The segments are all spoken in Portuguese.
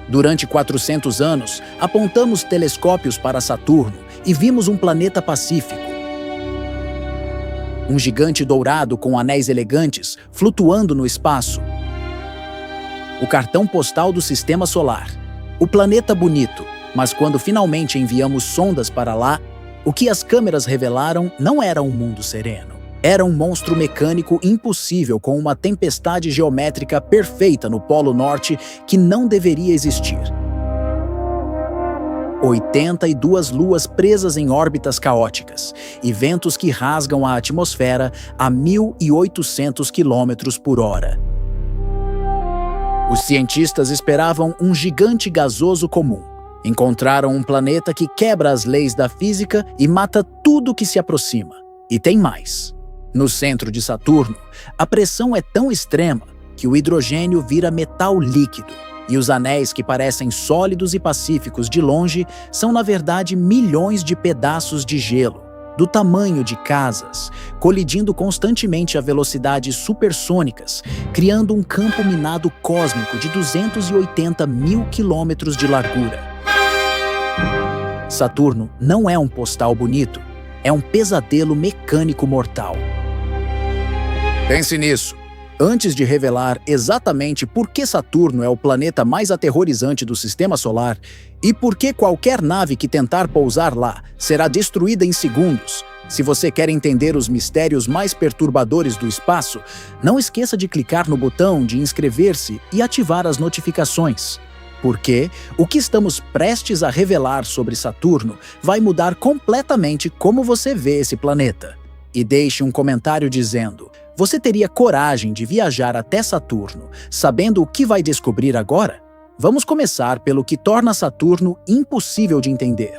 Durante 400 anos, apontamos telescópios para Saturno e vimos um planeta pacífico. Um gigante dourado com anéis elegantes flutuando no espaço. O cartão postal do Sistema Solar. O planeta bonito, mas quando finalmente enviamos sondas para lá, o que as câmeras revelaram não era um mundo sereno. Era um monstro mecânico impossível com uma tempestade geométrica perfeita no Polo Norte que não deveria existir. 82 luas presas em órbitas caóticas e ventos que rasgam a atmosfera a 1.800 km por hora. Os cientistas esperavam um gigante gasoso comum. Encontraram um planeta que quebra as leis da física e mata tudo que se aproxima. E tem mais. No centro de Saturno, a pressão é tão extrema que o hidrogênio vira metal líquido. E os anéis que parecem sólidos e pacíficos de longe são, na verdade, milhões de pedaços de gelo, do tamanho de casas, colidindo constantemente a velocidades supersônicas, criando um campo minado cósmico de 280 mil quilômetros de largura. Saturno não é um postal bonito, é um pesadelo mecânico mortal. Pense nisso. Antes de revelar exatamente por que Saturno é o planeta mais aterrorizante do Sistema Solar e por que qualquer nave que tentar pousar lá será destruída em segundos, se você quer entender os mistérios mais perturbadores do espaço, não esqueça de clicar no botão de inscrever-se e ativar as notificações. Porque o que estamos prestes a revelar sobre Saturno vai mudar completamente como você vê esse planeta. E deixe um comentário dizendo: você teria coragem de viajar até Saturno, sabendo o que vai descobrir agora? Vamos começar pelo que torna Saturno impossível de entender.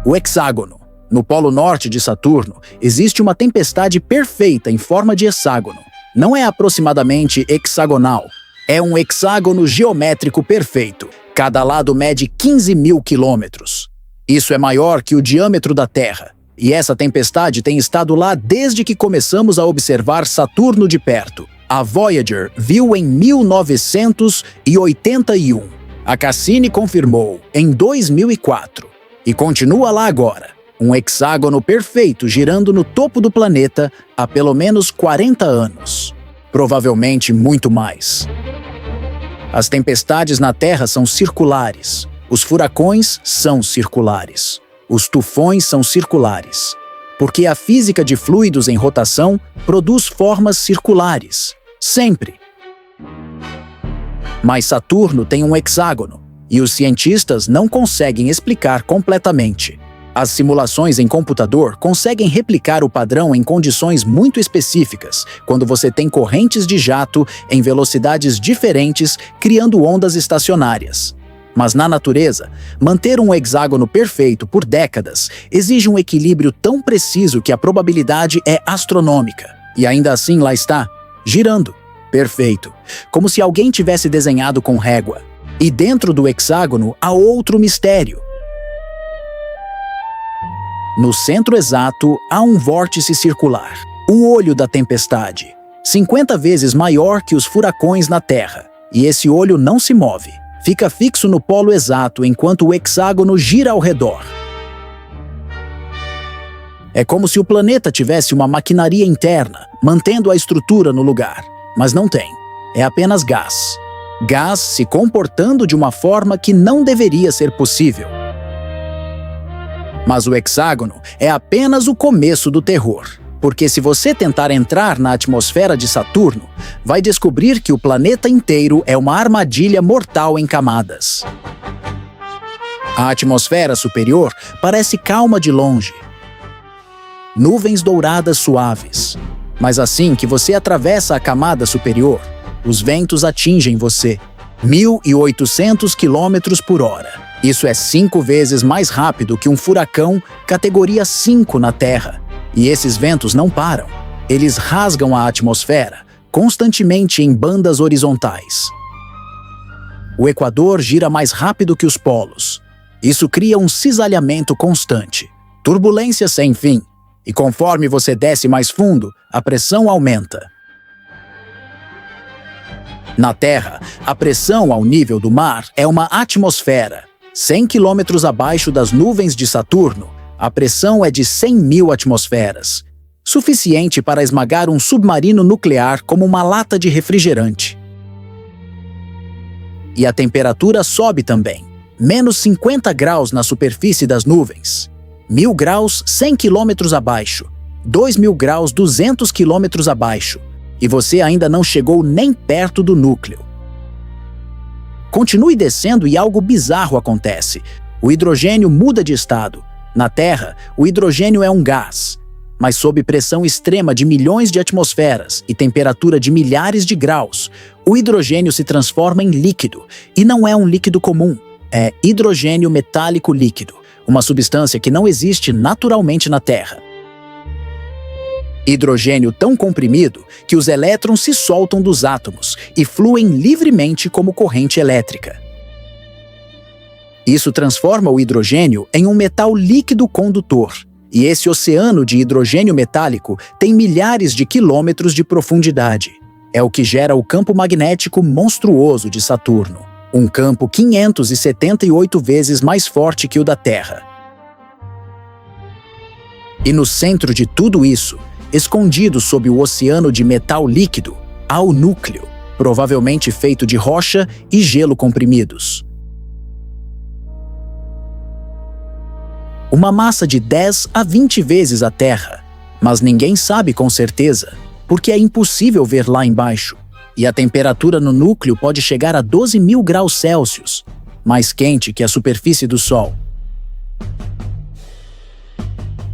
O hexágono. No polo norte de Saturno, existe uma tempestade perfeita em forma de hexágono. Não é aproximadamente hexagonal, é um hexágono geométrico perfeito. Cada lado mede 15 mil quilômetros. Isso é maior que o diâmetro da Terra. E essa tempestade tem estado lá desde que começamos a observar Saturno de perto. A Voyager viu em 1981. A Cassini confirmou em 2004. E continua lá agora. Um hexágono perfeito girando no topo do planeta há pelo menos 40 anos. Provavelmente muito mais. As tempestades na Terra são circulares. Os furacões são circulares. Os tufões são circulares, porque a física de fluidos em rotação produz formas circulares, sempre. Mas Saturno tem um hexágono, e os cientistas não conseguem explicar completamente. As simulações em computador conseguem replicar o padrão em condições muito específicas, quando você tem correntes de jato em velocidades diferentes, criando ondas estacionárias. Mas na natureza, manter um hexágono perfeito por décadas exige um equilíbrio tão preciso que a probabilidade é astronômica. E ainda assim lá está, girando. Perfeito. Como se alguém tivesse desenhado com régua. E dentro do hexágono há outro mistério. No centro exato há um vórtice circular, o olho da tempestade, 50 vezes maior que os furacões na Terra. E esse olho não se move. Fica fixo no polo exato enquanto o hexágono gira ao redor. É como se o planeta tivesse uma maquinaria interna, mantendo a estrutura no lugar. Mas não tem. É apenas gás. Gás se comportando de uma forma que não deveria ser possível. Mas o hexágono é apenas o começo do terror. Porque se você tentar entrar na atmosfera de Saturno, vai descobrir que o planeta inteiro é uma armadilha mortal em camadas. A atmosfera superior parece calma de longe. Nuvens douradas suaves. Mas assim que você atravessa a camada superior, os ventos atingem você. 1.800 km por hora. Isso é 5 vezes mais rápido que um furacão categoria 5 na Terra. E esses ventos não param. Eles rasgam a atmosfera, constantemente em bandas horizontais. O Equador gira mais rápido que os polos. Isso cria um cisalhamento constante, turbulência sem fim. E conforme você desce mais fundo, a pressão aumenta. Na Terra, a pressão ao nível do mar é uma atmosfera. 100 quilômetros abaixo das nuvens de Saturno, a pressão é de 100.000 atmosferas, suficiente para esmagar um submarino nuclear como uma lata de refrigerante. E a temperatura sobe também. Menos 50 graus na superfície das nuvens. 1.000 graus 100 quilômetros abaixo. 2.000 graus 200 quilômetros abaixo. E você ainda não chegou nem perto do núcleo. Continue descendo e algo bizarro acontece. O hidrogênio muda de estado. Na Terra, o hidrogênio é um gás. Mas sob pressão extrema de milhões de atmosferas e temperatura de milhares de graus, o hidrogênio se transforma em líquido. E não é um líquido comum. É hidrogênio metálico líquido, uma substância que não existe naturalmente na Terra. Hidrogênio tão comprimido que os elétrons se soltam dos átomos e fluem livremente como corrente elétrica. Isso transforma o hidrogênio em um metal líquido condutor, e esse oceano de hidrogênio metálico tem milhares de quilômetros de profundidade. É o que gera o campo magnético monstruoso de Saturno. Um campo 578 vezes mais forte que o da Terra. E no centro de tudo isso, escondido sob o oceano de metal líquido, há o núcleo, provavelmente feito de rocha e gelo comprimidos. Uma massa de 10 a 20 vezes a Terra, mas ninguém sabe com certeza, porque é impossível ver lá embaixo. E a temperatura no núcleo pode chegar a 12.000 graus Celsius, mais quente que a superfície do Sol.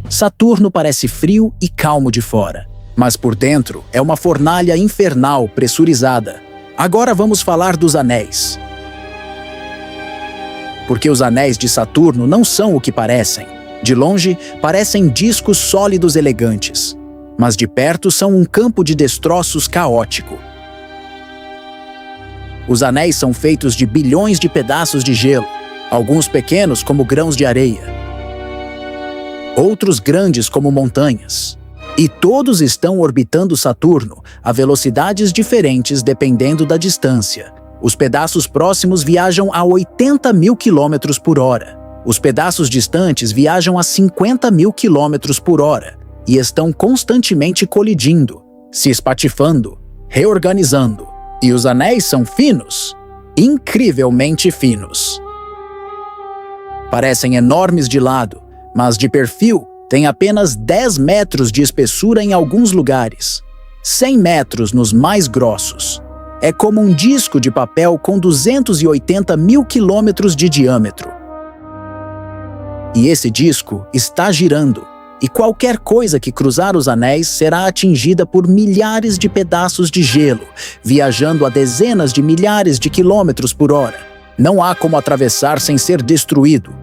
Saturno parece frio e calmo de fora, mas por dentro é uma fornalha infernal pressurizada. Agora vamos falar dos anéis. Porque os anéis de Saturno não são o que parecem. De longe, parecem discos sólidos elegantes, mas de perto são um campo de destroços caótico. Os anéis são feitos de bilhões de pedaços de gelo, alguns pequenos como grãos de areia, outros grandes como montanhas. E todos estão orbitando Saturno a velocidades diferentes dependendo da distância. Os pedaços próximos viajam a 80.000 quilômetros por hora. Os pedaços distantes viajam a 50.000 quilômetros por hora e estão constantemente colidindo, se espatifando, reorganizando. E os anéis são finos, incrivelmente finos. Parecem enormes de lado, mas de perfil têm apenas 10 metros de espessura em alguns lugares, 100 metros nos mais grossos. É como um disco de papel com 280.000 quilômetros de diâmetro. E esse disco está girando, e qualquer coisa que cruzar os anéis será atingida por milhares de pedaços de gelo, viajando a dezenas de milhares de quilômetros por hora. Não há como atravessar sem ser destruído.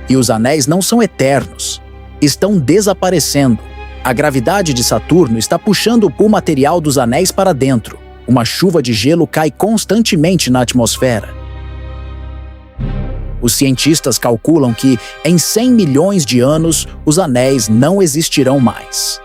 E os anéis não são eternos. Estão desaparecendo. A gravidade de Saturno está puxando o material dos anéis para dentro. Uma chuva de gelo cai constantemente na atmosfera. Os cientistas calculam que, em 100 milhões de anos, os anéis não existirão mais.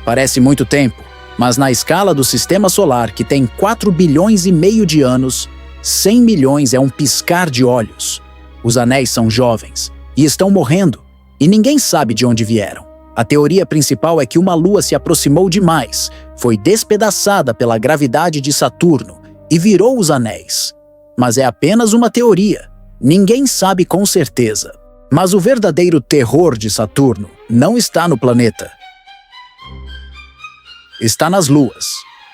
Parece muito tempo, mas na escala do Sistema Solar, que tem 4 bilhões e meio de anos, 100 milhões é um piscar de olhos. Os anéis são jovens e estão morrendo, e ninguém sabe de onde vieram. A teoria principal é que uma lua se aproximou demais, foi despedaçada pela gravidade de Saturno e virou os anéis. Mas é apenas uma teoria. Ninguém sabe com certeza. Mas o verdadeiro terror de Saturno não está no planeta. Está nas luas.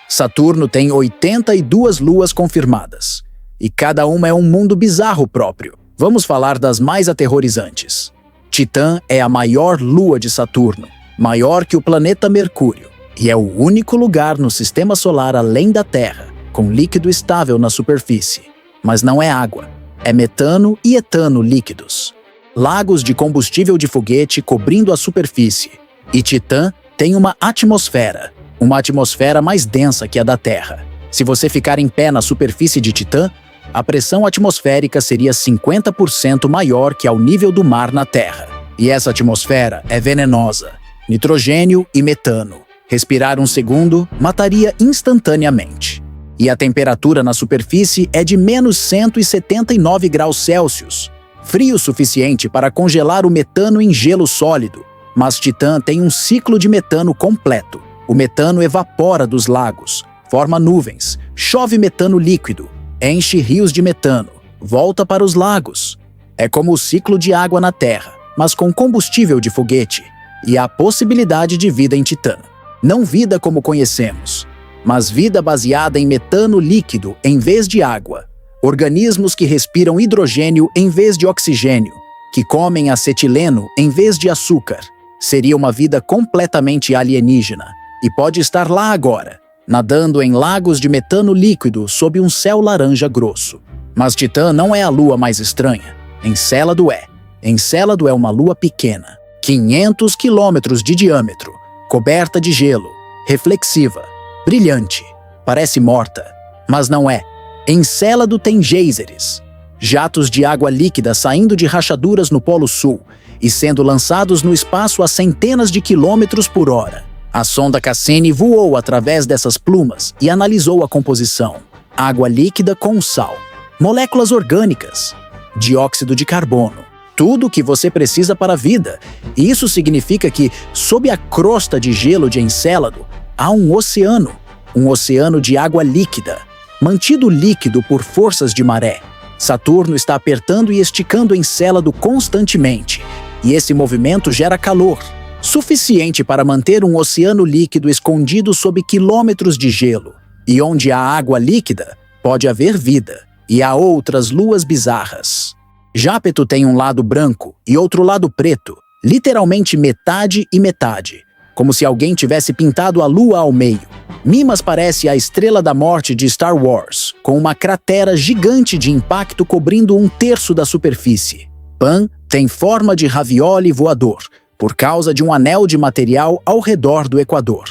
Saturno tem 82 luas confirmadas. E cada uma é um mundo bizarro próprio. Vamos falar das mais aterrorizantes. Titã é a maior lua de Saturno, maior que o planeta Mercúrio. E é o único lugar no Sistema Solar além da Terra, com líquido estável na superfície. Mas não é água, é metano e etano líquidos. Lagos de combustível de foguete cobrindo a superfície. E Titã tem uma atmosfera mais densa que a da Terra. Se você ficar em pé na superfície de Titã, a pressão atmosférica seria 50% maior que ao nível do mar na Terra. E essa atmosfera é venenosa, nitrogênio e metano. Respirar um segundo mataria instantaneamente. E a temperatura na superfície é de menos 179 graus Celsius, frio o suficiente para congelar o metano em gelo sólido. Mas Titã tem um ciclo de metano completo. O metano evapora dos lagos, forma nuvens, chove metano líquido, enche rios de metano, volta para os lagos. É como o ciclo de água na Terra, mas com combustível de foguete. E há possibilidade de vida em Titã. Não vida como conhecemos, mas vida baseada em metano líquido em vez de água. Organismos que respiram hidrogênio em vez de oxigênio, que comem acetileno em vez de açúcar. Seria uma vida completamente alienígena e pode estar lá agora, nadando em lagos de metano líquido sob um céu laranja grosso. Mas Titã não é a lua mais estranha. Encélado é. Encélado é uma lua pequena, 500 quilômetros de diâmetro, coberta de gelo, reflexiva, brilhante, parece morta, mas não é. Encélado tem geysers, jatos de água líquida saindo de rachaduras no Polo Sul e sendo lançados no espaço a centenas de quilômetros por hora. A sonda Cassini voou através dessas plumas e analisou a composição. Água líquida com sal, moléculas orgânicas, dióxido de carbono, tudo o que você precisa para a vida. E isso significa que, sob a crosta de gelo de Encélado, há um oceano de água líquida, mantido líquido por forças de maré. Saturno está apertando e esticando Encélado constantemente, e esse movimento gera calor, suficiente para manter um oceano líquido escondido sob quilômetros de gelo. E onde há água líquida, pode haver vida, e há outras luas bizarras. Jápeto tem um lado branco e outro lado preto, literalmente metade e metade, como se alguém tivesse pintado a lua ao meio. Mimas parece a Estrela da Morte de Star Wars, com uma cratera gigante de impacto cobrindo um terço da superfície. Pan tem forma de ravioli voador, por causa de um anel de material ao redor do Equador.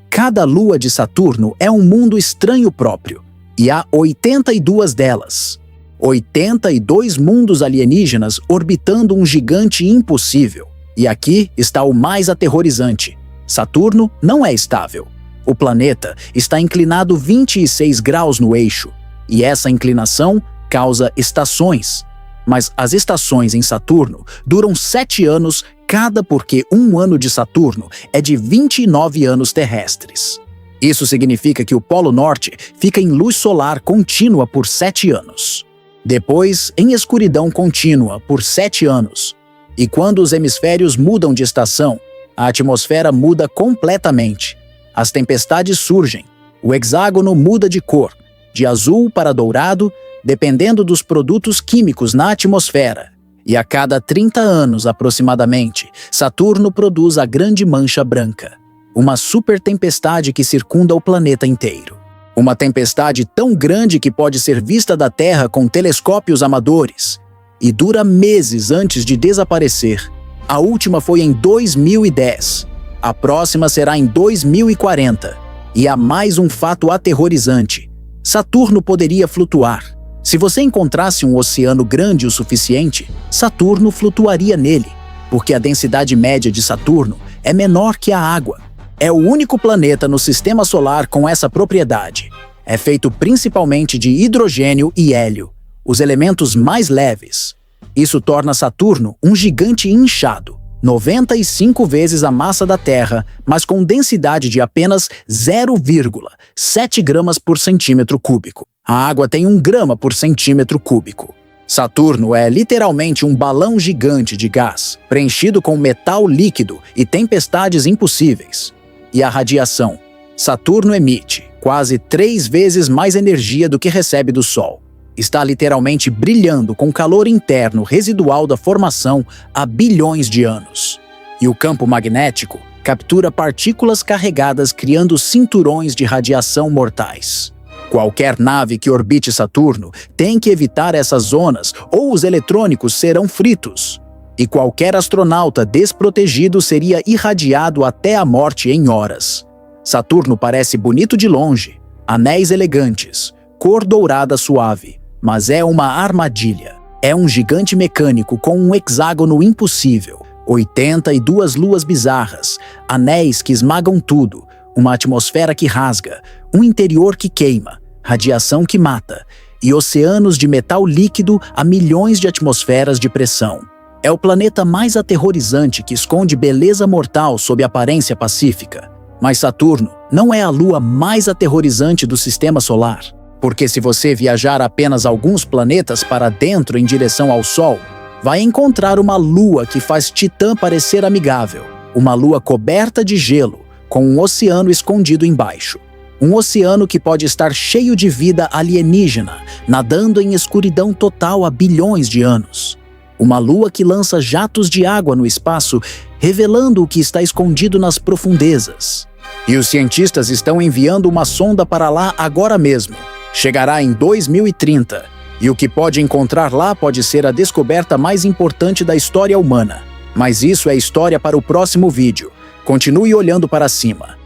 Cada lua de Saturno é um mundo estranho próprio, e há 82 delas. 82 mundos alienígenas orbitando um gigante impossível. E aqui está o mais aterrorizante. Saturno não é estável. O planeta está inclinado 26 graus no eixo, e essa inclinação causa estações. Mas as estações em Saturno duram 7 anos cada, porque um ano de Saturno é de 29 anos terrestres. Isso significa que o Polo Norte fica em luz solar contínua por 7 anos. Depois, em escuridão contínua por 7 anos. E quando os hemisférios mudam de estação, a atmosfera muda completamente. As tempestades surgem. O hexágono muda de cor, de azul para dourado, dependendo dos produtos químicos na atmosfera. E a cada 30 anos, aproximadamente, Saturno produz a Grande Mancha Branca, uma super tempestade que circunda o planeta inteiro. Uma tempestade tão grande que pode ser vista da Terra com telescópios amadores e dura meses antes de desaparecer. A última foi em 2010. A próxima será em 2040. E há mais um fato aterrorizante. Saturno poderia flutuar. Se você encontrasse um oceano grande o suficiente, Saturno flutuaria nele, porque a densidade média de Saturno é menor que a água. É o único planeta no sistema solar com essa propriedade. É feito principalmente de hidrogênio e hélio, os elementos mais leves. Isso torna Saturno um gigante inchado, 95 vezes a massa da Terra, mas com densidade de apenas 0,7 gramas por centímetro cúbico. A água tem 1 grama por centímetro cúbico. Saturno é literalmente um balão gigante de gás, preenchido com metal líquido e tempestades impossíveis. E a radiação. Saturno emite quase 3 vezes mais energia do que recebe do Sol. Está literalmente brilhando com calor interno residual da formação há bilhões de anos. E o campo magnético captura partículas carregadas, criando cinturões de radiação mortais. Qualquer nave que orbite Saturno tem que evitar essas zonas ou os eletrônicos serão fritos. E qualquer astronauta desprotegido seria irradiado até a morte em horas. Saturno parece bonito de longe, anéis elegantes, cor dourada suave, mas é uma armadilha. É um gigante mecânico com um hexágono impossível, 82 luas bizarras, anéis que esmagam tudo, uma atmosfera que rasga, um interior que queima, radiação que mata, e oceanos de metal líquido a milhões de atmosferas de pressão. É o planeta mais aterrorizante que esconde beleza mortal sob aparência pacífica. Mas Saturno não é a lua mais aterrorizante do sistema solar. Porque se você viajar apenas alguns planetas para dentro em direção ao Sol, vai encontrar uma lua que faz Titã parecer amigável. Uma lua coberta de gelo, com um oceano escondido embaixo. Um oceano que pode estar cheio de vida alienígena, nadando em escuridão total há bilhões de anos. Uma lua que lança jatos de água no espaço, revelando o que está escondido nas profundezas. E os cientistas estão enviando uma sonda para lá agora mesmo. Chegará em 2030, e o que pode encontrar lá pode ser a descoberta mais importante da história humana. Mas isso é história para o próximo vídeo. Continue olhando para cima.